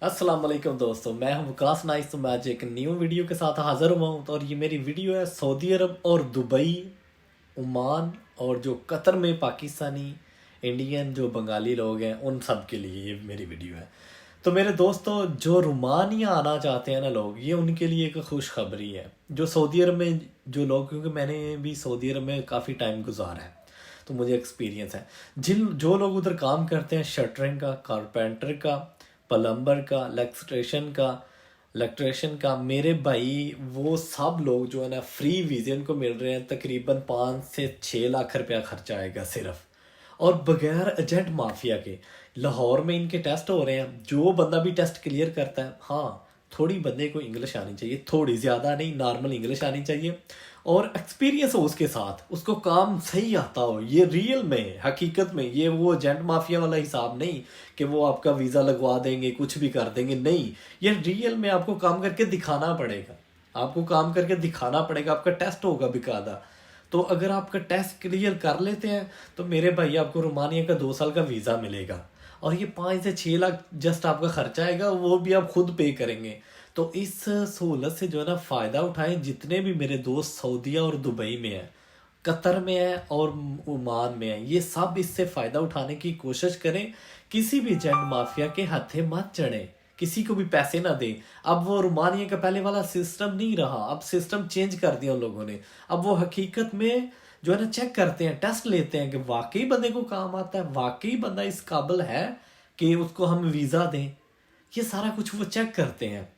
अस्सलाम वालेकुम दोस्तों, मैं हूं वकास नाइस। तो मैं आज एक न्यू वीडियो के साथ हाज़िर हुआ हूं। और ये मेरी वीडियो है सऊदी अरब और दुबई, ओमान और जो कतर में पाकिस्तानी इंडियन जो बंगाली लोग हैं उन सब के लिए ये मेरी वीडियो है। तो मेरे दोस्तों, जो रोमानिया आना चाहते हैं ना लोग, ये उनके लिए एक खुशखबरी है। जो सऊदी अरब में जो लोग, क्योंकि मैंने भी सऊदी अरब में काफ़ी टाइम गुजारा है तो मुझे एक्सपीरियंस है। जो लोग उधर काम करते हैं, शटरिंग का, कारपेंटर का, प्लम्बर का, इलेक्ट्रिशियन का, मेरे भाई वो सब लोग जो है ना फ्री वीज़े उनको मिल रहे हैं। तकरीबन 5 से 6 लाख रुपया खर्चा आएगा सिर्फ, और बगैर एजेंट माफिया के। लाहौर में इनके टेस्ट हो रहे हैं। जो बंदा भी टेस्ट क्लियर करता है, हाँ, थोड़ी बंदे को इंग्लिश आनी चाहिए, थोड़ी ज़्यादा नहीं, नॉर्मल इंग्लिश आनी चाहिए, और एक्सपीरियंस हो उसके साथ, उसको काम सही आता हो। ये रियल में, हकीकत में, ये वो एजेंट माफिया वाला हिसाब नहीं कि वो आपका वीज़ा लगवा देंगे, कुछ भी कर देंगे, नहीं। ये रियल में आपको काम करके दिखाना पड़ेगा, आपको काम करके दिखाना पड़ेगा, आपका टेस्ट होगा बिकादा। तो अगर आपका टेस्ट क्लियर कर लेते हैं तो मेरे भाई आपको रोमानिया का 2 साल का वीज़ा मिलेगा। और ये 5 से 6 लाख जस्ट आपका खर्चा आएगा, वो भी आप खुद पे करेंगे। तो इस सहूलत से जो है ना फ़ायदा उठाएं। जितने भी मेरे दोस्त सऊदीया और दुबई में हैं, कतर में है और ओमान में है, ये सब इससे फ़ायदा उठाने की कोशिश करें। किसी भी एजेंट माफिया के हाथे मत चढ़ें, किसी को भी पैसे ना दें। अब वो रोमानिया का पहले वाला सिस्टम नहीं रहा, अब सिस्टम चेंज कर दिया उन लोगों ने। अब वो हकीकत में जो है ना चेक करते हैं, टेस्ट लेते हैं कि वाकई बंदे को काम आता है, वाकई बंदा इस काबिल है कि उसको हम वीज़ा दें। ये सारा कुछ वो चेक करते हैं।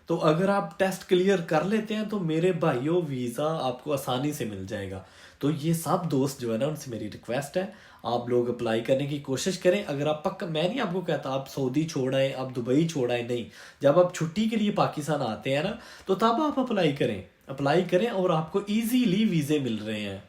तो अगर आप टेस्ट क्लियर कर लेते हैं तो मेरे भाइयों वीज़ा आपको आसानी से मिल जाएगा। तो ये सब दोस्त जो है ना, उनसे मेरी रिक्वेस्ट है, आप लोग अप्लाई करने की कोशिश करें। अगर आप पक्का, मैं नहीं आपको कहता आप सऊदी छोड़ आए, आप दुबई छोड़ आए, नहीं। जब आप छुट्टी के लिए पाकिस्तान आते हैं ना, तो तब आप अप्लाई करें और आपको ईजीली वीज़े मिल रहे हैं।